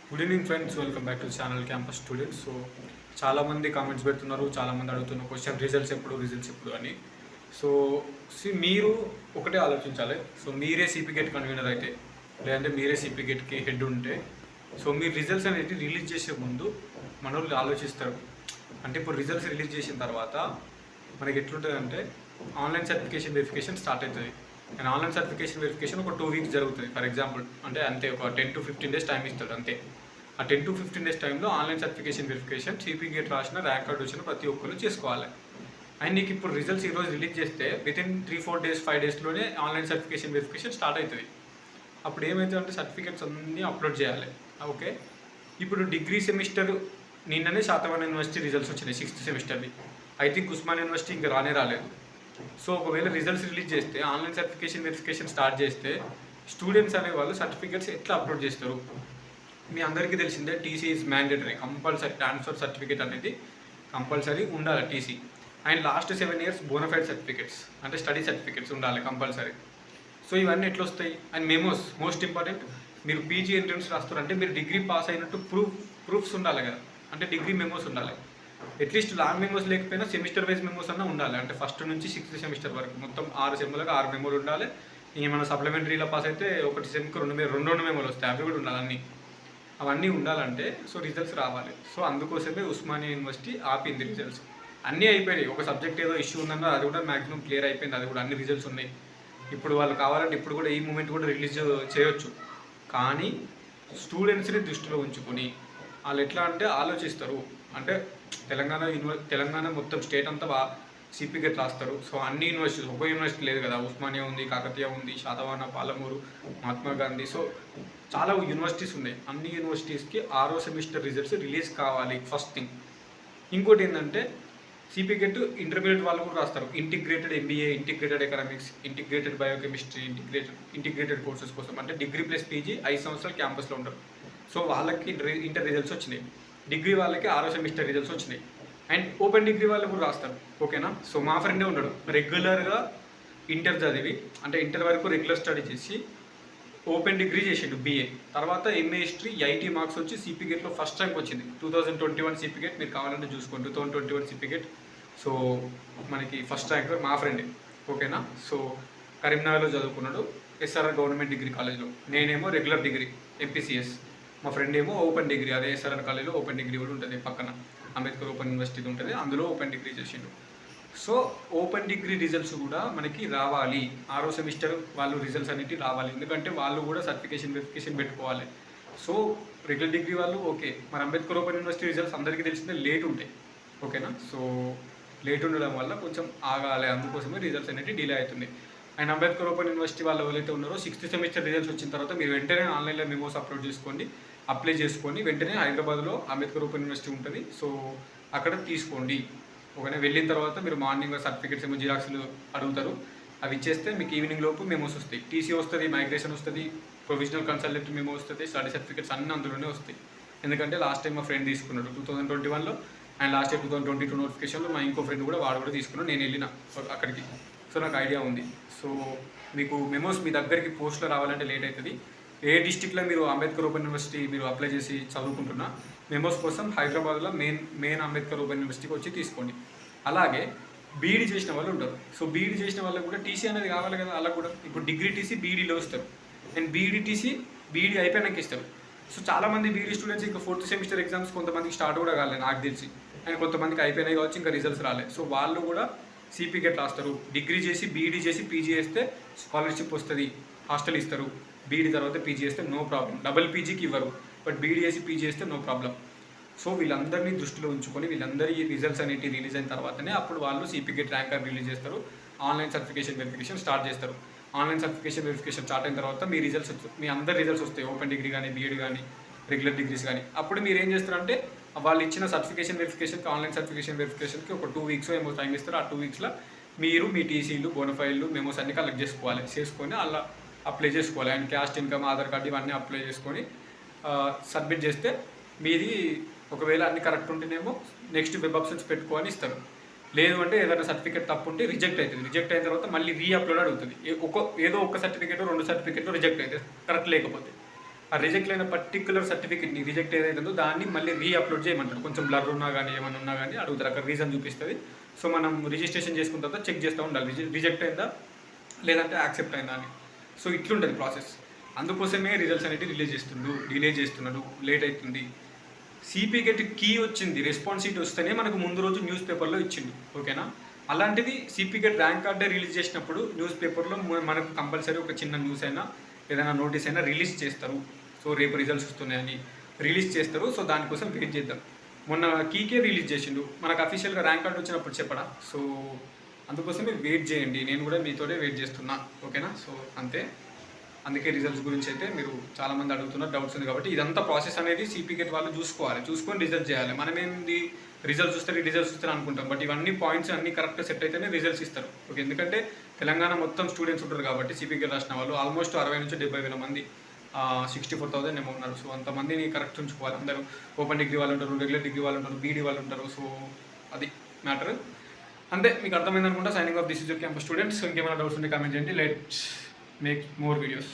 Good evening friends, welcome back to channel campus students. So చాలామంది comments పెడుతున్నారు, చాలామంది అడుగుతున్న క్వశ్చన్ రిజల్ట్స్ ఎప్పుడు అని. సో మీరు ఒకటే ఆలోచించాలి. సో మీరే సిపి గేట్ కన్వీనర్ అయితే, లేదంటే మీరే సిపి గేట్కి హెడ్ ఉంటే, సో మీరు రిజల్ట్స్ అనేది రిలీజ్ చేసే ముందు మన వాళ్ళు ఆలోచిస్తారు. అంటే ఇప్పుడు రిజల్ట్స్ రిలీజ్ చేసిన తర్వాత మనకి ఎట్లుంటుంది అంటే ఆన్లైన్ సర్టిఫికేషన్ వెరిఫికేషన్ స్టార్ట్ అవుతుంది. అండ్ ఆన్లైన్ సర్టిఫికేషన్ వెరిఫికేషన్ ఒక 2 వీక్స్ జరుగుతుంది. ఫర్ ఎగ్జాంపుల్ అంటే అంతే, ఒక 10 to 15 days టైం ఇస్తాడు అంతే. ఆ 10 to 15 days టైంలో online certification verification CP gate రాసిన ర్యాంక్ కార్డు వచ్చిన ప్రతి ఒక్కరు చేసుకోవాలి. అండ్ నీకు ఇప్పుడు రిజల్ట్స్ ఈరోజు రిలీజ్ చేస్తే వితిన్ 3-4 days 5 daysలోనే ఆన్లైన్ సర్టిఫికేషన్ వెరిఫికేషన్ స్టార్ట్ అవుతుంది. అప్పుడు ఏమవుతుందంటే సర్టిఫికేట్స్ అన్నీ అప్లోడ్ చేయాలి. ఓకే, ఇప్పుడు డిగ్రీ సెమిస్టర్ నిన్ననే శాతవాహన యూనివర్సిటీ రిజల్ట్స్ వచ్చినాయి 6th సెమిస్టర్ది. ఐ థింక్ ఉస్మాన్ యూనివర్సిటీ ఇంకా రాలేదు. సో ఒకవేళ రిజల్ట్స్ రిలీజ్ చేస్తే ఆన్లైన్ సర్టిఫికేషన్ వెరిఫికేషన్ స్టార్ట్ చేస్తే స్టూడెంట్స్ అనేవాళ్ళు సర్టిఫికేట్స్ ఎట్లా అప్లోడ్ చేస్తారు? మీ అందరికీ తెలిసిందే, TC is mandatory, compulsory transfer certificate అనేది కంపల్సరీ ఉండాలి TC. And last 7 years bonafide certificates అంటే స్టడీ సర్టిఫికేట్స్ ఉండాలి కంపల్సరీ. సో ఇవన్నీ ఎట్లా వస్తాయి? And memos most important. మీరు పీజీ ఎంట్రన్స్ రాస్తారంటే మీరు డిగ్రీ పాస్ అయినట్టు ప్రూఫ్స్ ఉండాలి కదా, అంటే డిగ్రీ మెమోస్ ఉండాలి. అట్లీస్ట్ లాంగ్ మెమోస్ లేకపోయినా సెమిస్టర్ వైజ్ మెమోస్ అన్న ఉండాలి. అంటే ఫస్ట్ నుంచి 6th సెమిస్టర్ వరకు మొత్తం 6 సెమ్లకు 6 మెమోలు ఉండాలి. ఏమైనా సప్లిమెంటరీలో పాస్ అయితే ఒకటి సెమ్కి 2 మెమోలు వస్తాయి, అవి కూడా ఉండాలి. అవన్నీ ఉండాలంటే సో రిజల్ట్స్ రావాలి. సో అందుకోసమే ఉస్మానియా యూనివర్సిటీ ఆపింది రిజల్ట్స్. అన్నీ అయిపోయినాయి. ఒక సబ్జెక్ట్ ఏదో ఇష్యూ ఉందన్నా అది కూడా మ్యాక్సిమం క్లియర్ అయిపోయింది, అది కూడా అన్ని రిజల్ట్స్ ఉన్నాయి. ఇప్పుడు వాళ్ళు కావాలంటే ఇప్పుడు కూడా ఈ మూమెంట్ కూడా రిలీజ్ చేయొచ్చు. కానీ స్టూడెంట్స్ని దృష్టిలో ఉంచుకొని వాళ్ళు ఎట్లా అంటే ఆలోచిస్తారు అంటే తెలంగాణ మొత్తం స్టేట్ అంతా సిపి గేట్ రాస్తారు. సో అన్ని యూనివర్సిటీస్, ఒక యూనివర్సిటీ లేదు కదా, ఉస్మానియా ఉంది, కాకతీయ ఉంది, శాతవాహన, పాలమూరు, మహాత్మా గాంధీ, సో చాలా యూనివర్సిటీస్ ఉన్నాయి. అన్ని యూనివర్సిటీస్కి 6వ సెమిస్టర్ రిజల్ట్స్ రిలీజ్ కావాలి ఫస్ట్ థింగ్. ఇంకోటి ఏంటంటే సిపి గేట్ ఇంటర్మీడియట్ వాళ్ళు కూడా రాస్తారు. Integrated MBA, integrated economics, integrated biochemistry, integrated courses కోసం అంటే డిగ్రీ ప్లస్ పీజీ 5 సంవత్సరాలు క్యాంపస్లో ఉంటారు. సో వాళ్ళకి ఇంటర్ రిజల్ట్స్ వచ్చినాయి, డిగ్రీ వాళ్ళకి 6వ సెమిస్టర్ రిజల్ట్స్ వచ్చినాయి. అండ్ ఓపెన్ డిగ్రీ వాళ్ళు కూడా రాస్తారు. ఓకేనా? సో మా ఫ్రెండే ఉన్నాడు, రెగ్యులర్గా ఇంటర్ చదివి అంటే ఇంటర్ వరకు రెగ్యులర్ స్టడీ చేసి ఓపెన్ డిగ్రీ చేసిండు బీఏ. తర్వాత ఎంఏ హిస్టరీ 80 మార్క్స్ వచ్చి సిపి గేట్లో ఫస్ట్ ర్యాంక్ వచ్చింది. 2021 సిపి గేట్ మీరు కావాలంటే చూసుకోండి, 2021 సిపి గేట్. సో మనకి ఫస్ట్ ర్యాంక్ మా ఫ్రెండే. ఓకేనా? సో కరీంనగర్లో చదువుకున్నాడు, ఎస్ఆర్ఆర్ గవర్నమెంట్ డిగ్రీ కాలేజ్లో. నేనేమో రెగ్యులర్ డిగ్రీ ఎంపీసీఎస్, మా ఫ్రెండ్ ఏమో ఓపెన్ డిగ్రీ, అదే ఎస్ఆర్ఆర్ కాలేజ్లో ఓపెన్ డిగ్రీ కూడా ఉంటుంది పక్కన, అంబేద్కర్ ఓపెన్ యూనివర్సిటీ ఉంటుంది, అందులో ఓపెన్ డిగ్రీ చేసిండు. సో ఓపెన్ డిగ్రీ రిజల్ట్స్ కూడా మనకి రావాలి, 6వ సెమిస్టర్ వాళ్ళు రిజల్ట్స్ అనేవి రావాలి. ఎందుకంటే వాళ్ళు కూడా సర్టిఫికేషన్ వెరిఫికేషన్ పెట్టుకోవాలి. సో రెగ్యులర్ డిగ్రీ వాళ్ళు ఓకే, మరి అంబేద్కర్ ఓపెన్ యూనివర్సిటీ రిజల్ట్స్ అందరికీ తెలిసిందే లేట్ ఉంటాయి. ఓకేనా? సో లేట్ ఉండడం వల్ల కొంచెం ఆగాలి, అందుకోసమే రిజల్ట్స్ అనేవి డిలే అవుతుంది. అండ్ అంబేద్కర్ ఓపెన్ యూనివర్సిటీ వాళ్ళు ఎవరైతే ఉన్నారో 6th సెమిస్టర్ రిజల్ట్స్ వచ్చిన తర్వాత మీరు వెంటనే ఆన్లైన్లో మెమోస్ అప్లోడ్ చేసుకోండి, అప్లై చేసుకొని వెంటనే హైదరాబాద్లో అంబేద్కర్ ఓపెన్ యూనివర్సిటీ ఉంటుంది. సో అక్కడ తీసుకోండి. ఒకవేళ వెళ్ళిన తర్వాత మీరు మార్నింగ్ సర్టిఫికేట్స్ ఏమో జిరాక్స్లు అడుగుతారు, అవి ఇచ్చేస్తే మీకు ఈవినింగ్ లోపు మెమోస్ వస్తాయి. టీసీ వస్తుంది, మైగ్రేషన్ వస్తుంది, ప్రొవిజనల్ కన్సల్టెంట్ మెమో వస్తుంది, స్టడీ సర్టిఫికేట్స్ అన్నీ అందులోనే వస్తాయి. ఎందుకంటే లాస్ట్ టైం మా ఫ్రెండ్ తీసుకున్నాడు 2021లో, అండ్ లాస్ట్ ఇయర్ 2022 నోటిఫికేషన్లో మా ఇంకో ఫ్రెండ్ కూడా వాడు కూడా తీసుకున్నాడు. నేను వెళ్ళిన అక్కడికి, సో నాకు ఐడియా ఉంది. సో మీకు మెమోస్ మీ దగ్గరికి పోస్ట్లో రావాలంటే లేట్ అవుతుంది. ఏ డిస్టిక్లో మీరు అంబేద్కర్ ఓపెన్ యూనివర్సిటీ మీరు అప్లై చేసి చదువుకుంటున్నా మెమోస్ కోసం హైదరాబాద్లో మెయిన్ అంబేద్కర్ ఓపెన్ యూనివర్సిటీకి వచ్చి తీసుకోండి. అలాగే బీఈడీ చేసిన వాళ్ళు ఉంటారు. సో బీఈడీ చేసిన వాళ్ళకి కూడా టీసీ అనేది కావాలి కదా, అలా కూడా ఇప్పుడు డిగ్రీ టీసీ బీఈడీలో ఇస్తారు, అండ్ బీఈడీ టీసీ బీఈడీ అయిపోయినాక ఇస్తారు. సో చాలామంది బీఈడీ స్టూడెంట్స్ ఇంకా 4th సెమిస్టర్ ఎగ్జామ్స్ కొంతమందికి స్టార్ట్ కూడా కాలేదు నాకు తెలిసి, అండ్ కొంతమందికి అయిపోయినాయి కావచ్చు, ఇంకా రిజల్ట్స్ రాలేదు. సో వాళ్ళు కూడా సిపి గేట్ రాస్తారు. డిగ్రీ చేసి బీఈడీ చేసి పీజీ చేస్తే స్కాలర్షిప్ వస్తుంది, హాస్టల్ ఇస్తారు. బీఈడీ తర్వాత పీజీ చేస్తే నో ప్రాబ్లం, డబుల్ పీజీకి ఇవ్వరు, బట్ బీఈడీ చేసి పీజీ చేస్తే నో ప్రాబ్లం. సో వీళ్ళందరినీ దృష్టిలో ఉంచుకొని వీళ్ళందరి రిజల్ట్స్ అనేవి రిలీజ్ అయిన తర్వాతనే అప్పుడు వాళ్ళు CP gate rank card release చేస్తారు, ఆన్లైన్ సర్టిఫికేషన్ వెరిఫికేషన్ స్టార్ట్ చేస్తారు. ఆన్లైన్ సర్టిఫికేషన్ వెరిఫికేషన్ స్టార్ట్ అయిన తర్వాత మీ రిజల్ట్స్ మీ అందరి రిజల్ట్స్ వస్తాయి, ఓపెన్ డిగ్రీ కానీ బీఈడీ కానీ రెగ్యులర్ డిగ్రీస్ కానీ. అప్పుడు మీరు ఏం చేస్తారంటే వాళ్ళు ఇచ్చిన సర్టిఫికేషన్ వెరిఫికేషన్కి ఆన్లైన్ సర్టిఫికేషన్ వెరిఫికేషన్కి ఒక 2 weeks ఏమో టైం ఇస్తారు. ఆ 2 weeksలో మీరు మీ టీసీలు, బోనఫైల్లు, మెమోస్ అన్ని కలెక్ట్ చేసుకొని అలా అప్లై చేసుకోవాలి. And caste income, Aadhaar card ఇవన్నీ అప్లై చేసుకొని సబ్మిట్ చేస్తే మీది ఒకవేళ అన్ని కరెక్ట్ ఉంటేనేమో నెక్స్ట్ వెబ్ ఆప్షన్స్ పెట్టుకొని ఇస్తారు. లేదు అంటే ఏదైనా సర్టిఫికేట్ తప్పు ఉంటే రిజెక్ట్ అవుతుంది. రిజెక్ట్ అయిన తర్వాత మళ్ళీ రీ అప్లోడ్ అడుగుతుంది. ఏదో ఒక సర్టిఫికేట్ 2 సర్టిఫికేట్లు రిజెక్ట్ అవుతుంది కరెక్ట్ లేకపోతే. ఆ రిజెక్ట్ అయిన పర్టికులర్ సర్టిఫికేట్ని రిజెక్ట్ ఏదైతుందో దాన్ని మళ్ళీ అప్లోడ్ చేయమంటారు. కొంచెం బ్లర్ ఉన్నా కానీ ఏమైనా ఉన్నా కానీ అడుగుతారు, అక్కడ రీజన్ చూపిస్తుంది. సో మనం రిజిస్ట్రేషన్ చేసుకున్న తర్వాత చెక్ చేస్తూ ఉండాలి, రిజెక్ట్ అయిందా లేదంటే యాక్సెప్ట్ అయిందా అని. సో ఇట్లుంటుంది ప్రాసెస్. అందుకోసమే రిజల్ట్స్ అనేవి డిలే చేస్తున్నాడు, లేట్ అవుతుంది. సిపి గెట్ కీ వచ్చింది, రెస్పాన్స్ షీట్ వస్తేనే మనకు ముందు రోజు న్యూస్ పేపర్లో ఇచ్చిండు, ఓకేనా. అలాంటిది సిపి గెట్ ర్యాంక్ కార్డే రిలీజ్ చేసినప్పుడు న్యూస్ పేపర్లో మనకు కంపల్సరీ ఒక చిన్న న్యూస్ అయినా ఏదైనా నోటీస్ అయినా రిలీజ్ చేస్తారు. సో రేపు రిజల్ట్స్ వస్తున్నాయని రిలీజ్ చేస్తారు. సో దానికోసం వెయిట్ చేద్దాం. మొన్న కీకే రిలీజ్ చేసిండు, మనకు అఫీషియల్గా ర్యాంక్ కార్డ్ వచ్చినప్పుడు చెప్పడా. సో అందుకోసమే వెయిట్ చేయండి, నేను కూడా మీతోనే వెయిట్ చేస్తున్నా, ఓకేనా. సో అంతే, అందుకే రిజల్ట్స్ గురించి అయితే మీరు చాలామంది అడుగుతున్నారు, డౌట్స్ ఉంది కాబట్టి ఇదంతా ప్రాసెస్ అనేది సిపి గెట్ వాళ్ళు చూసుకొని రిజల్ట్ చేయాలి. మనం ఏంది రిజల్ట్స్ వస్తారు అనుకుంటాం, బట్ ఇవన్నీ పాయింట్స్ అన్ని కరెక్ట్ సెట్ అయితేనే రిజల్ట్స్ ఇస్తారు, ఓకే. ఎందుకంటే తెలంగాణ మొత్తం స్టూడెంట్స్ ఉంటారు కాబట్టి సిపి గెట్ రాసిన వాళ్ళు ఆల్మోస్ట్ 60 నుంచి 70,000 మంది, 64,000 ఏమో ఉన్నారు. సో అంతమందిని కరెక్ట్ ఉంచుకోవాలి. అందరూ ఓపెన్ డిగ్రీ వాళ్ళు ఉంటారు, రెగ్యులర్ డిగ్రీ వాళ్ళు ఉంటారు, బీడీ వాళ్ళు ఉంటారు. సో అది మ్యాటర్. అంతే, మీకు అర్థమైంది అనుకుంటా. Signing off this is your campus students. ఇంకేమైనా డౌట్స్ ఉంటే కామెంట్ చేయండి. Let's make more videos.